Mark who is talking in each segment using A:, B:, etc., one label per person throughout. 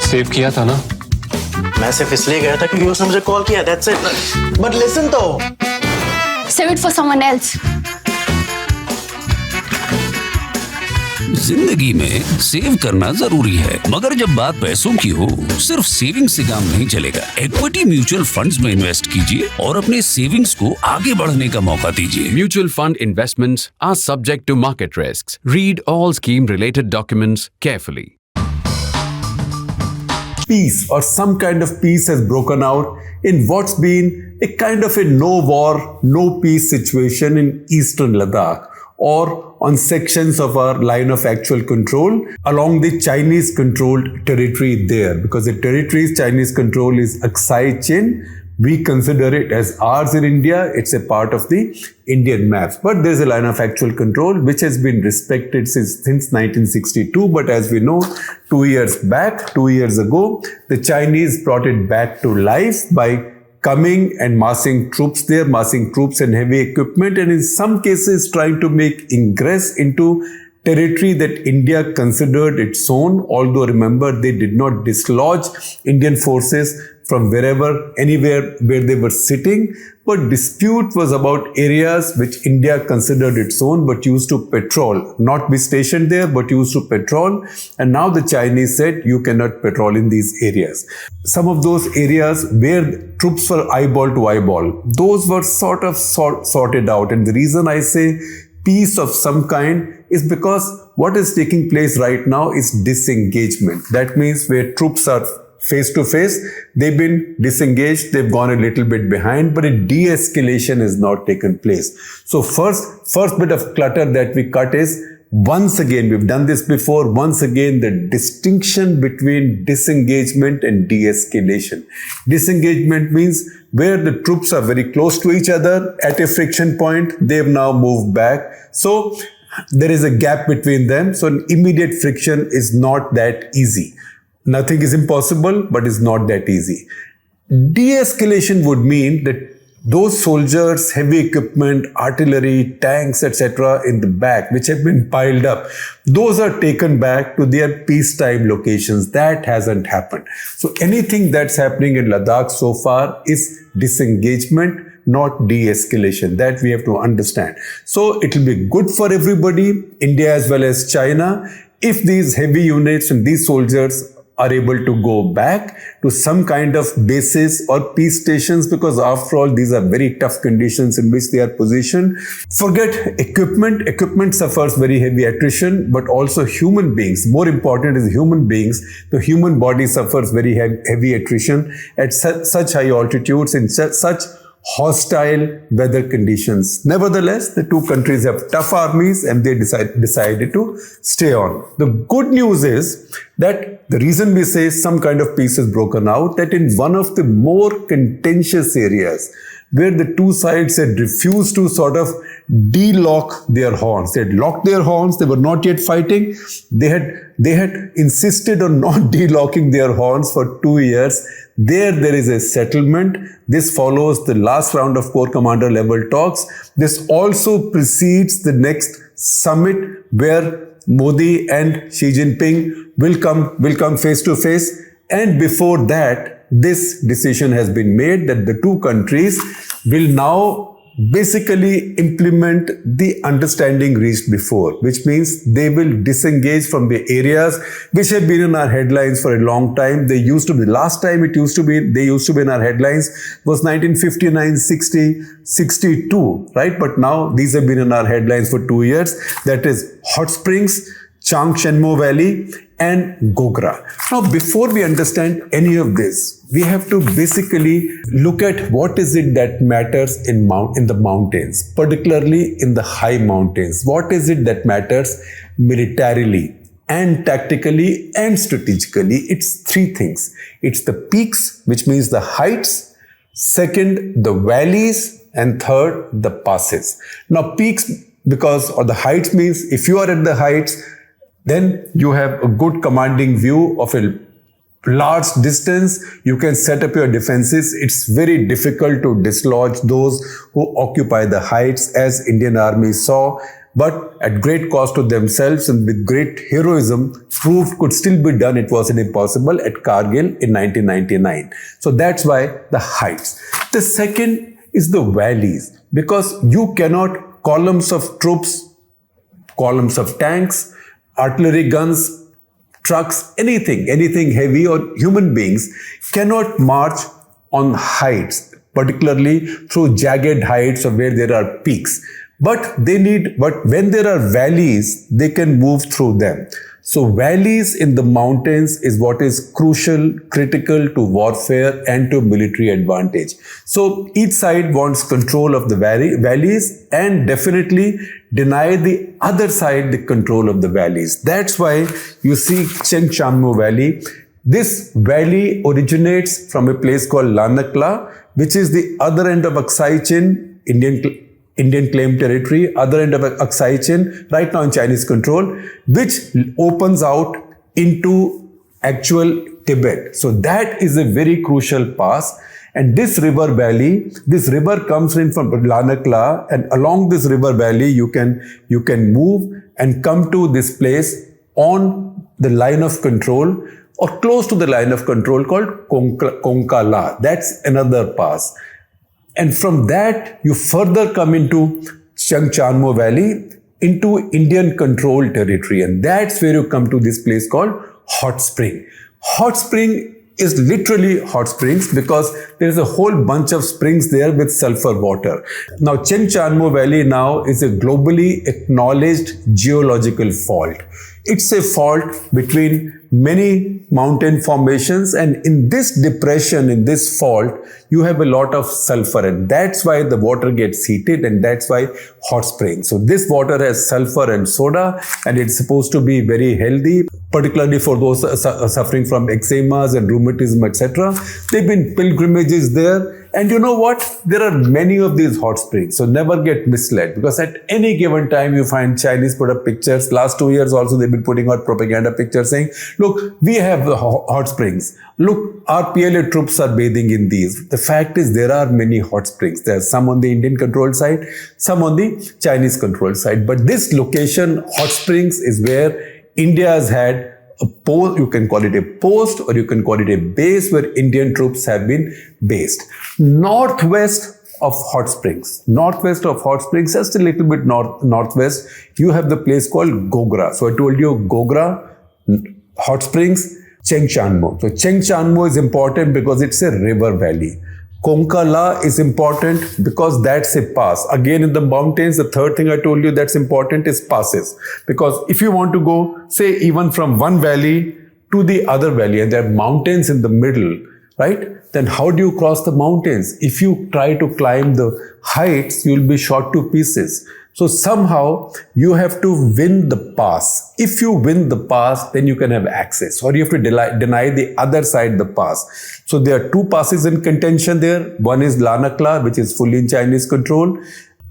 A: Save किया था ना?
B: मैं सिर्फ इसलिए गया था क्योंकि उसने मुझे कॉल किया, that's it. But listen तो.
C: Save it for someone else.
D: जिंदगी में सेव करना जरूरी है, मगर जब बात पैसों की हो, सिर्फ सेविंग से काम नहीं चलेगा। इक्विटी म्यूचुअल फंड्स में इन्वेस्ट कीजिए और अपने सेविंग्स को आगे बढ़ने का मौका दीजिए।
E: Mutual fund investments are subject to market risks. Read all scheme-related documents carefully.
F: Peace or some kind of peace has broken out in what's been a kind of a no war, no peace situation in Eastern Ladakh, or on sections of our line of actual control along the Chinese controlled territory there, because the territory's Chinese control is Aksai Chin. We consider it as ours in India. It's a part of the Indian maps. But there's a line of actual control which has been respected since 1962. But as we know, 2 years ago, the Chinese brought it back to life by coming and massing troops there, massing troops and heavy equipment, and in some cases trying to make ingress into territory that India considered its own. Although remember, they did not dislodge Indian forces from anywhere where they were sitting, but dispute was about areas which India considered its own but used to patrol, not be stationed there but used to patrol. And now the Chinese said you cannot patrol in these areas. Some of those areas where troops were eyeball to eyeball, those were sort of sorted out. And the reason I say peace of some kind is because what is taking place right now is disengagement. That means where troops are face to face, they've been disengaged, they've gone a little bit behind, but a de-escalation has not taken place. So first bit of clutter that we cut is, once again, we've done this before, once again, the distinction between disengagement and de-escalation. Disengagement means where the troops are very close to each other at a friction point, they've now moved back. So there is a gap between them. So an immediate friction is not that easy. Nothing is impossible, but it's not that easy. De-escalation would mean that those soldiers, heavy equipment, artillery, tanks, etc. in the back, which have been piled up, those are taken back to their peacetime locations. That hasn't happened. So anything that's happening in Ladakh so far is disengagement, not de-escalation. That we have to understand. So it will be good for everybody, India as well as China, if these heavy units and these soldiers are able to go back to some kind of bases or peace stations, because after all, these are very tough conditions in which they are positioned. Forget equipment. Equipment suffers very heavy attrition, but also human beings. More important is human beings. The human body suffers very heavy attrition at such high altitudes in such hostile weather conditions. Nevertheless, the two countries have tough armies and they decided to stay on. The good news is that the reason we say some kind of peace is broken out, that in one of the more contentious areas where the two sides had refused to sort of de-lock their horns. They had locked their horns, they were not yet fighting. They had insisted on not de-locking their horns for 2 years. There is a settlement. This follows the last round of Corps Commander level talks. This also precedes the next summit where Modi and Xi Jinping will come face to face. And before that, this decision has been made that the two countries will now basically implement the understanding reached before, which means they will disengage from the areas which have been in our headlines for a long time. They used to be, last time they used to be in our headlines was 1959, 60, 62, right? But now these have been in our headlines for 2 years. That is Hot Springs, Changshenmo Valley, and Gogra. Now, before we understand any of this, we have to basically look at what is it that matters in the mountains, particularly in the high mountains. What is it that matters militarily and tactically and strategically? It's three things. It's the peaks, which means the heights. Second, the valleys. And third, the passes. Now, peaks or the heights means if you are at the heights, then you have a good commanding view of a large distance. You can set up your defenses. It's very difficult to dislodge those who occupy the heights, as Indian Army saw but at great cost to themselves and with great heroism, proved could still be done. It wasn't impossible at Kargil in 1999. So that's why the heights. The second is the valleys, because you cannot columns of troops, columns of tanks, artillery guns, trucks, anything heavy or human beings cannot march on heights, particularly through jagged heights or where there are peaks. But when there are valleys, they can move through them. So valleys in the mountains is what is crucial, critical to warfare and to military advantage. So each side wants control of the valleys and definitely deny the other side the control of the valleys. That's why you see Chengchanmo Valley. This valley originates from a place called Lanakla, which is the other end of Aksai Chin, Indian claim territory, other end of Aksai Chin, right now in Chinese control, which opens out into actual Tibet. So that is a very crucial pass. And this river valley, this river comes in from Lanakla, and along this river valley, you can move and come to this place on the line of control or close to the line of control called Konkala. That's another pass. And from that, you further come into Chengchanmo Valley, into Indian controlled territory. And that's where you come to this place called Hot Spring. Hot Spring is literally hot springs because there is a whole bunch of springs there with sulfur water. Now, Chengchanmo Valley now is a globally acknowledged geological fault. It's a fault between many mountain formations, and in this depression, in this fault, you have a lot of sulfur, and that's why the water gets heated, and that's why hot springs. So this water has sulfur and soda, and it's supposed to be very healthy, particularly for those suffering from eczemas and rheumatism, etc. There have been pilgrimages there. And you know what? There are many of these hot springs. So never get misled, because at any given time you find Chinese put up pictures. Last 2 years also they've been putting out propaganda pictures saying, look, we have the hot springs. Look, our PLA troops are bathing in these. The fact is there are many hot springs. There are some on the Indian control side, some on the Chinese control side. But this location, hot springs, is where India has had a post, you can call it a post or you can call it a base where Indian troops have been based. Northwest of Hot Springs, just a little bit northwest, you have the place called Gogra. So I told you Gogra, Hot Springs, Chengchanmo. So Chengchanmo is important because it's a river valley. Konkala is important because that's a pass. Again, in the mountains, the third thing I told you that's important is passes. Because if you want to go, say, even from one valley to the other valley, and there are mountains in the middle, right? Then how do you cross the mountains? If you try to climb the heights, you'll be shot to pieces. So somehow you have to win the pass. If you win the pass, then you can have access, or you have to deny the other side the pass. So there are two passes in contention there. One is Lanakla, which is fully in Chinese control,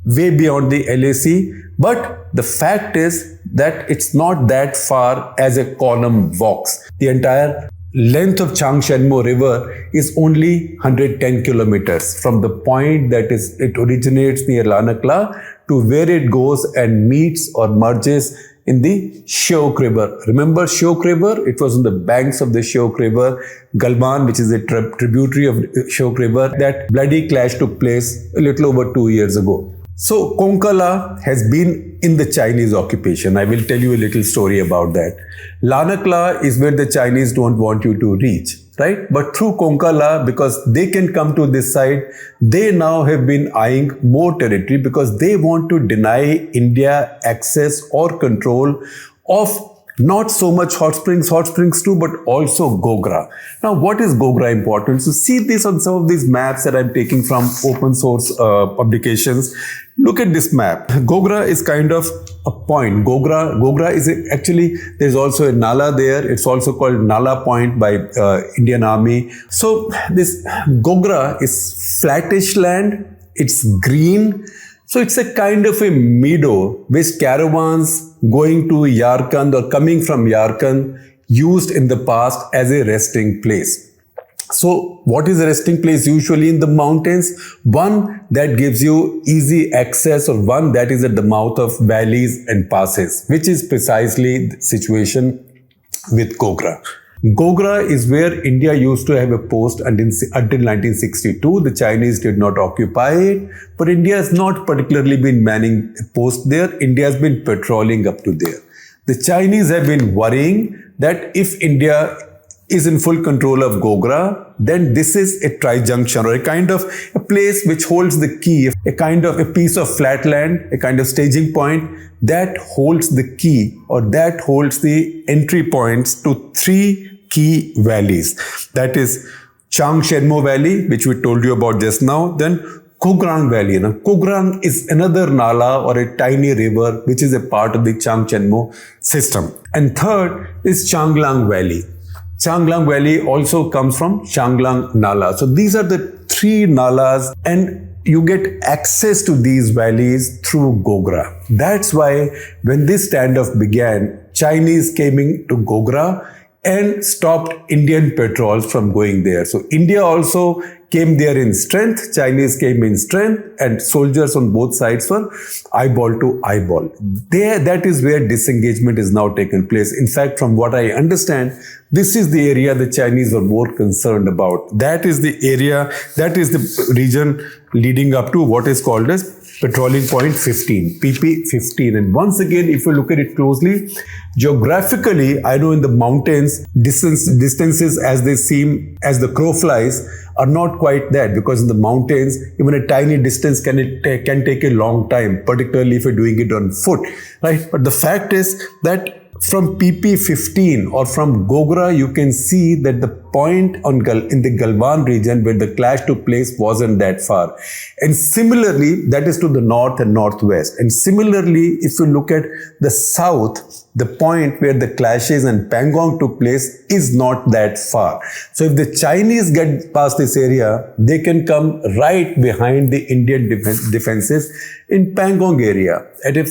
F: way beyond the LAC. But the fact is that it's not that far as a column walks. The entire length of Chengchanmo River is only 110 kilometers from the point that it originates near Lanakla to where it goes and meets or merges in the Shyok River. Remember Shyok River? It was on the banks of the Shyok River. Galban, which is a tributary of Shyok River, that bloody clash took place a little over 2 years ago. So Konkala has been in the Chinese occupation. I will tell you a little story about that. Lanakla is where the Chinese don't want you to reach, right? But through Konkala, because they can come to this side, they now have been eyeing more territory because they want to deny India access or control of not so much hot springs too, but also Gogra. Now, what is Gogra important? So see this on some of these maps that I'm taking from open source publications. Look at this map. Gogra is kind of a point. Gogra is actually, there's also a Nala there. It's also called Nala Point by Indian Army. So this Gogra is flattish land. It's green. So it's a kind of a meadow which caravans going to Yarkand or coming from Yarkand used in the past as a resting place. So what is a resting place usually in the mountains? One that gives you easy access, or one that is at the mouth of valleys and passes, which is precisely the situation with Gogra. Gogra is where India used to have a post until 1962. The Chinese did not occupy it, but India has not particularly been manning a post there. India has been patrolling up to there. The Chinese have been worrying that if India is in full control of Gogra, then this is a tri-junction, or a kind of a place which holds the key, a kind of a piece of flat land, a kind of staging point that holds the key, or that holds the entry points to three key valleys. That is Changshenmo Valley, which we told you about just now, then Kograng Valley. Now, Kograng is another nala or a tiny river which is a part of the Changshenmo system. And third is Changlang Valley. Changlang Valley also comes from Changlang Nala. So these are the three nalas, and you get access to these valleys through Gogra. That's why when this standoff began, Chinese came into Gogra and stopped Indian patrols from going there. So India also came there in strength, Chinese came in strength, and soldiers on both sides were eyeball to eyeball. There, that is where disengagement is now taken place. In fact, from what I understand, this is the area the Chinese were more concerned about. That is the area, that is the region leading up to what is called as Patrolling Point 15, PP 15. And once again, if you look at it closely, geographically, I know in the mountains, distances as they seem, as the crow flies, are not quite that, because in the mountains, even a tiny distance can take a long time, particularly if you're doing it on foot, right? But the fact is that from PP 15 or from Gogra, you can see that the point in the Galwan region where the clash took place wasn't that far. And similarly, that is to the north and northwest. And similarly, if you look at the south, the point where the clashes and Pangong took place is not that far. So if the Chinese get past this area, they can come right behind the Indian defenses in Pangong area. And if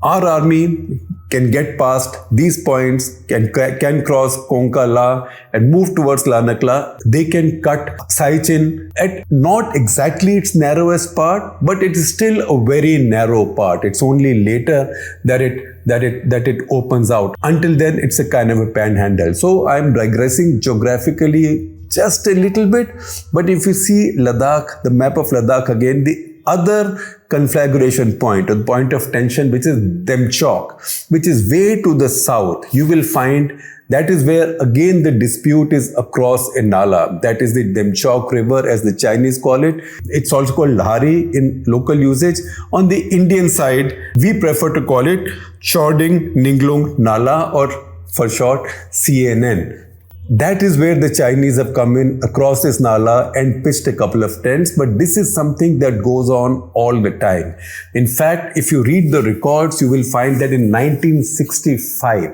F: our army can get past these points, can cross Konka La and move towards Lanakla, they can cut Saichin at not exactly its narrowest part, but it is still a very narrow part. It's only later that it opens out. Until then, it's a kind of a panhandle. So I'm digressing geographically just a little bit, but if you see Ladakh, the map of Ladakh again, the other conflagration point or the point of tension, which is Demchok, which is way to the south, you will find that is where again the dispute is across a nala. That is the Demchok river, as the Chinese call it. It's also called Lahari in local usage. On the Indian side, we prefer to call it Chording Ninglung Nala, or for short CNN. That is where the Chinese have come in across this nala and pitched a couple of tents, but this is something that goes on all the time. In fact, if you read the records, you will find that in 1965,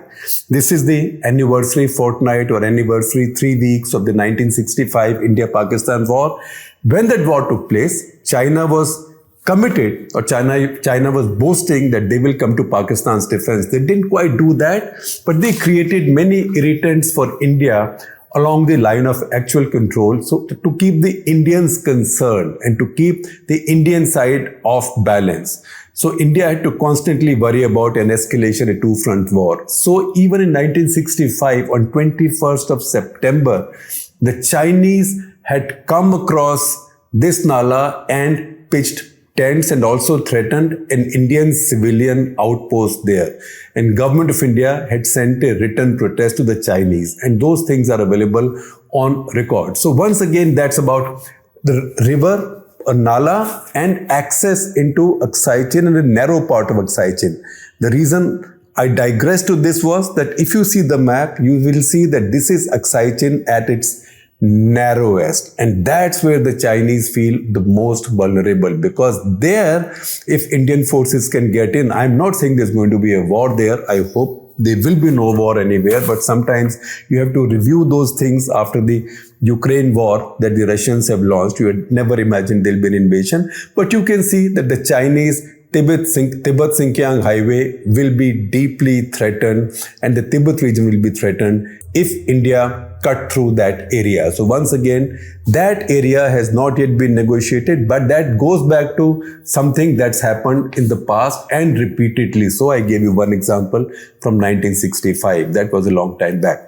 F: this is the anniversary fortnight or anniversary 3 weeks of the 1965 India-Pakistan war. When that war took place, China was committed, or China was boasting that they will come to Pakistan's defense. They didn't quite do that, but they created many irritants for India along the line of actual control. So to keep the Indians concerned and to keep the Indian side off balance. So India had to constantly worry about an escalation, a two-front war. So even in 1965, on 21st of September, the Chinese had come across this nala and pitched tents and also threatened an Indian civilian outpost there. And Government of India had sent a written protest to the Chinese, and those things are available on record. So once again, that's about the river, a nala, and access into Aksai Chin and a narrow part of Aksai Chin. The reason I digress to this was that if you see the map, you will see that this is Aksai Chin at its narrowest, and that's where the Chinese feel the most vulnerable, because there, if Indian forces can get in, I'm not saying there's going to be a war there. I hope there will be no war anywhere, but sometimes you have to review those things after the Ukraine war that the Russians have launched. You had never imagined there'll be an invasion, but you can see that the Chinese Tibet-Xinjiang highway will be deeply threatened and the Tibet region will be threatened if India cut through that area. So once again, that area has not yet been negotiated, but that goes back to something that's happened in the past and repeatedly. So I gave you one example from 1965. That was a long time back.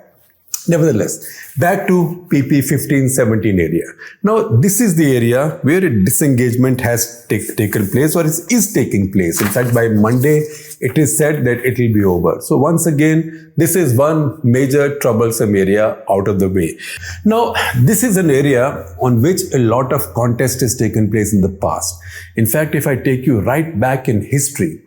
F: Nevertheless, back to PP 15-17 area. Now, this is the area where a disengagement has taken place or is taking place. In fact, by Monday, it is said that it will be over. So once again, this is one major troublesome area out of the way. Now, this is an area on which a lot of contest has taken place in the past. In fact, if I take you right back in history,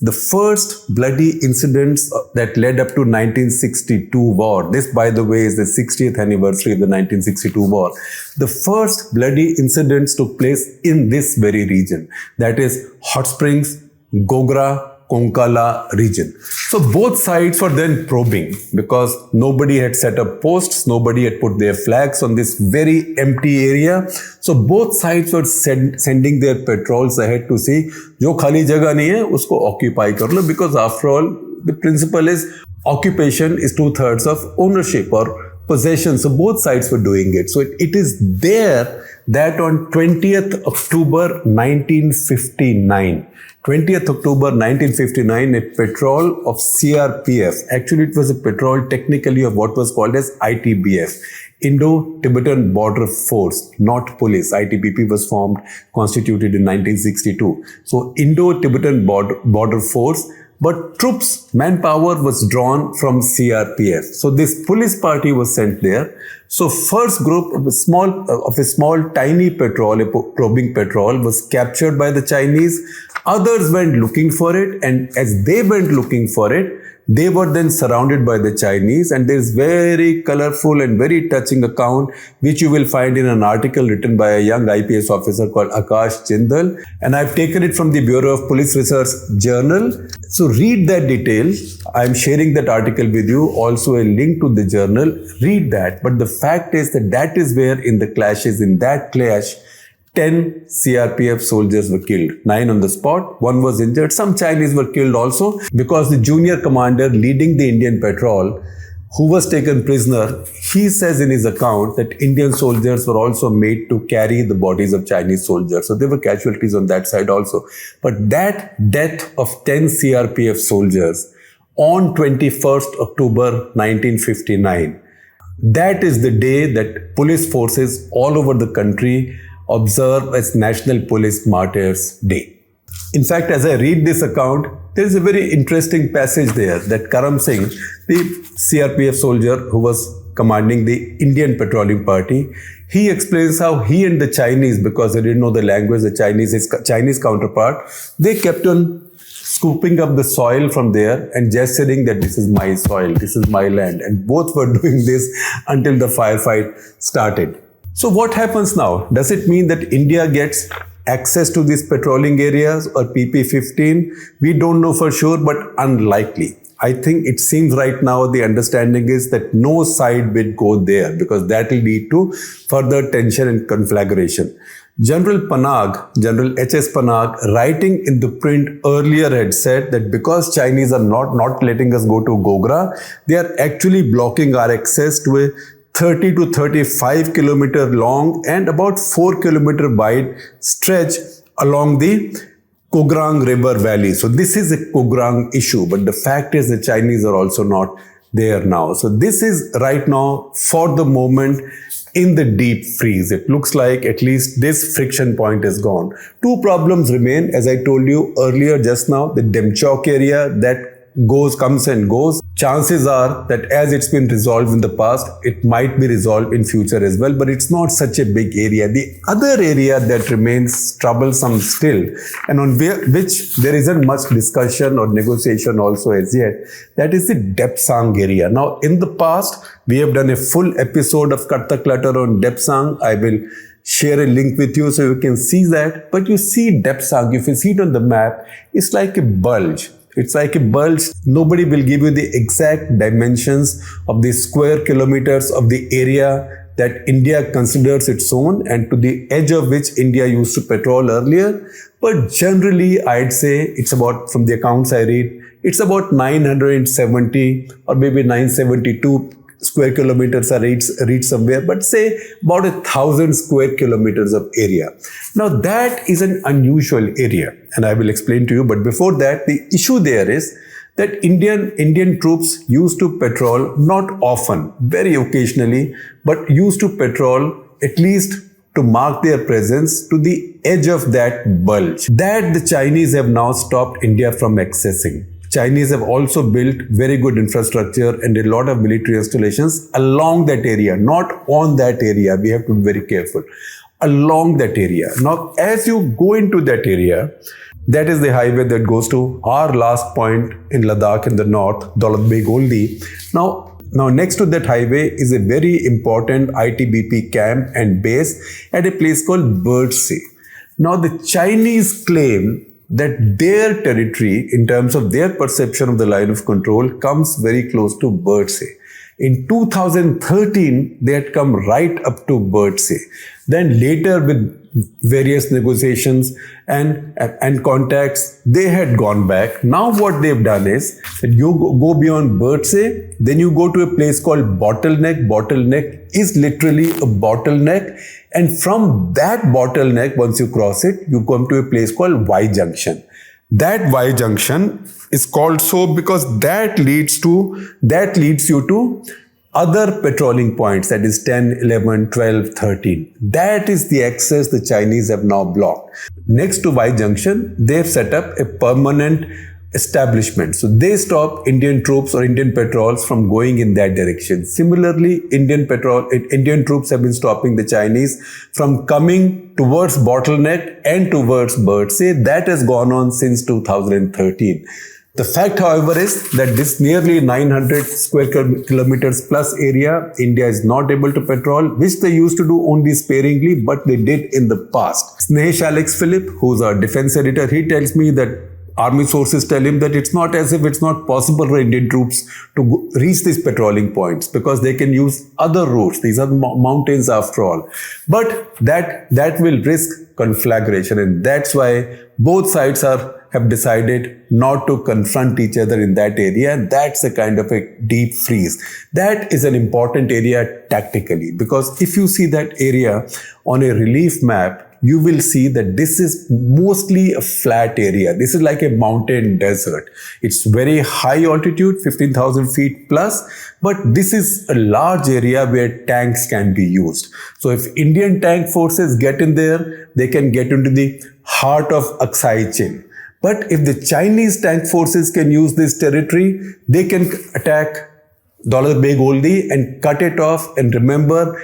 F: the first bloody incidents that led up to 1962 war. This, by the way, is the 60th anniversary of the 1962 war. The first bloody incidents took place in this very region. That is Hot Springs, Gogra-Konkala region. So both sides were then probing because nobody had set up posts, nobody had put their flags on this very empty area. So both sides were sending their patrols ahead to see, jo khali jagah nahi hai, usko occupy kar lo, because after all, the principle is occupation is 2/3 of ownership or possession. So both sides were doing it. So it is there that on 20th October 1959, 20th October 1959, a patrol of CRPF, actually it was a patrol technically of what was called as ITBF, Indo-Tibetan Border Force, not police. ITBP was formed, constituted in 1962. So Indo-Tibetan Border Force, but troops, manpower was drawn from CRPF. So this police party was sent there. So first group of a small tiny patrol, a probing patrol, was captured by the Chinese. Others went looking for it, and as they went looking for it, they were then surrounded by the Chinese, and there is very colorful and very touching account which you will find in an article written by a young IPS officer called Akash Jindal, and I've taken it from the Bureau of Police Research Journal. So read that detail. I'm sharing that article with you, also a link to the journal. Read that. But the fact is that is where in that clash, 10 CRPF soldiers were killed, 9 on the spot, 1 was injured. Some Chinese were killed also because the junior commander leading the Indian patrol, who was taken prisoner, he says in his account that Indian soldiers were also made to carry the bodies of Chinese soldiers. So there were casualties on that side also. But that death of 10 CRPF soldiers on 21st October 1959, that is the day that police forces all over the country observe as National Police Martyrs Day. In fact, as I read this account, there is a very interesting passage there that Karam Singh, the CRPF soldier who was commanding the Indian Patrolling Party, he explains how he and the Chinese, because they didn't know the language, his Chinese counterpart, they kept on scooping up the soil from there and gesturing that this is my soil, this is my land. And both were doing this until the firefight started. So what happens now? Does it mean that India gets access to these patrolling areas or PP-15? We don't know for sure, but unlikely. I think it seems right now the understanding is that no side will go there because that will lead to further tension and conflagration. General H.S. Panag, writing in ThePrint earlier had said that because Chinese are not letting us go to Gogra, they are actually blocking our access to a 30 to 35 kilometer long and about 4 kilometer wide stretch along the Kograng River Valley. So this is a Kograng issue, but the fact is the Chinese are also not there now. So this is right now, for the moment, in the deep freeze. It looks like at least this friction point is gone. Two problems remain, as I told you earlier just now, the Demchok area that comes and goes. Chances are that as it's been resolved in the past, it might be resolved in future as well, but it's not such a big area. The other area that remains troublesome still, and on which there isn't much discussion or negotiation also as yet, that is the Depsang area. Now, in the past, we have done a full episode of Cut the Clutter on Depsang. I will share a link with you so you can see that. But you see Depsang, if you see it on the map, it's like a bulge. It's like a bulge. Nobody will give you the exact dimensions of the square kilometers of the area that India considers its own and to the edge of which India used to patrol earlier. But generally, I'd say it's about, from the accounts I read, it's about 970 or maybe 972 square kilometers are reached somewhere, but say about 1,000 square kilometers of area. Now that is an unusual area, and I will explain to you. But before that, the issue there is that Indian troops used to patrol, not often, very occasionally, but used to patrol at least to mark their presence to the edge of that bulge. That the Chinese have now stopped India from accessing. Chinese have also built very good infrastructure and a lot of military installations along that area, not on that area. We have to be very careful. Along that area. Now, as you go into that area, that is the highway that goes to our last point in Ladakh in the north, Daulat Beg Oldi. Now, next to that highway is a very important ITBP camp and base at a place called Birdsea. Now, the Chinese claim that their territory, in terms of their perception of the line of control, comes very close to Birdsea. In 2013, they had come right up to Birdsea. Then later, with various negotiations and contacts, they had gone back. Now what they've done is that you go beyond Birdsea, then you go to a place called Bottleneck. Bottleneck is literally a bottleneck. And from that bottleneck, once you cross it, you come to a place called Y Junction. That Y Junction is called so because that leads you to other patrolling points, that is 10, 11, 12, 13. That is the access the Chinese have now blocked. Next to Y Junction, they've set up a permanent establishment. So they stop Indian troops or Indian patrols from going in that direction. Similarly, Indian troops have been stopping the Chinese from coming towards Bottleneck and towards Birdsea. That has gone on since 2013. The fact, however, is that this nearly 900 square kilometers plus area, India is not able to patrol, which they used to do only sparingly, but they did in the past. Snehesh Alex Philip, who's our defense editor, he tells me that army sources tell him that it's not as if it's not possible for Indian troops to reach these patrolling points because they can use other routes. These are mountains after all. But that will risk conflagration, and that's why both sides have decided not to confront each other in that area. That's a kind of a deep freeze. That is an important area tactically, because if you see that area on a relief map, you will see that this is mostly a flat area. This is like a mountain desert. It's very high altitude, 15,000 feet plus, but this is a large area where tanks can be used. So if Indian tank forces get in there, they can get into the heart of Aksai Chin. But if the Chinese tank forces can use this territory, they can attack Daulat Beg Oldi and cut it off. And remember,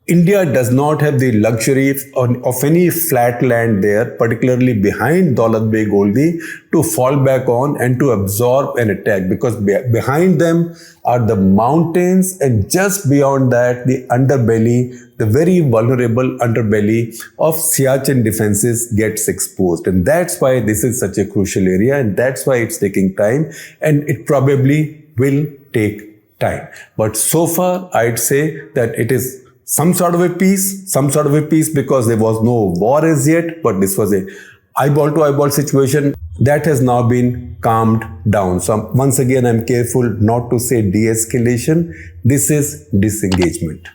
F: India does not have the luxury of any flat land there, particularly behind Daulat Beg Oldi, to fall back on and to absorb an attack, because behind them are the mountains, and just beyond that, the underbelly, the very vulnerable underbelly of Siachen defenses gets exposed. And that's why this is such a crucial area, and that's why it's taking time, and it probably will take time. But so far, I'd say that it is some sort of a peace because there was no war as yet, but this was a eyeball to eyeball situation that has now been calmed down. So once again, I'm careful not to say de-escalation. This is disengagement.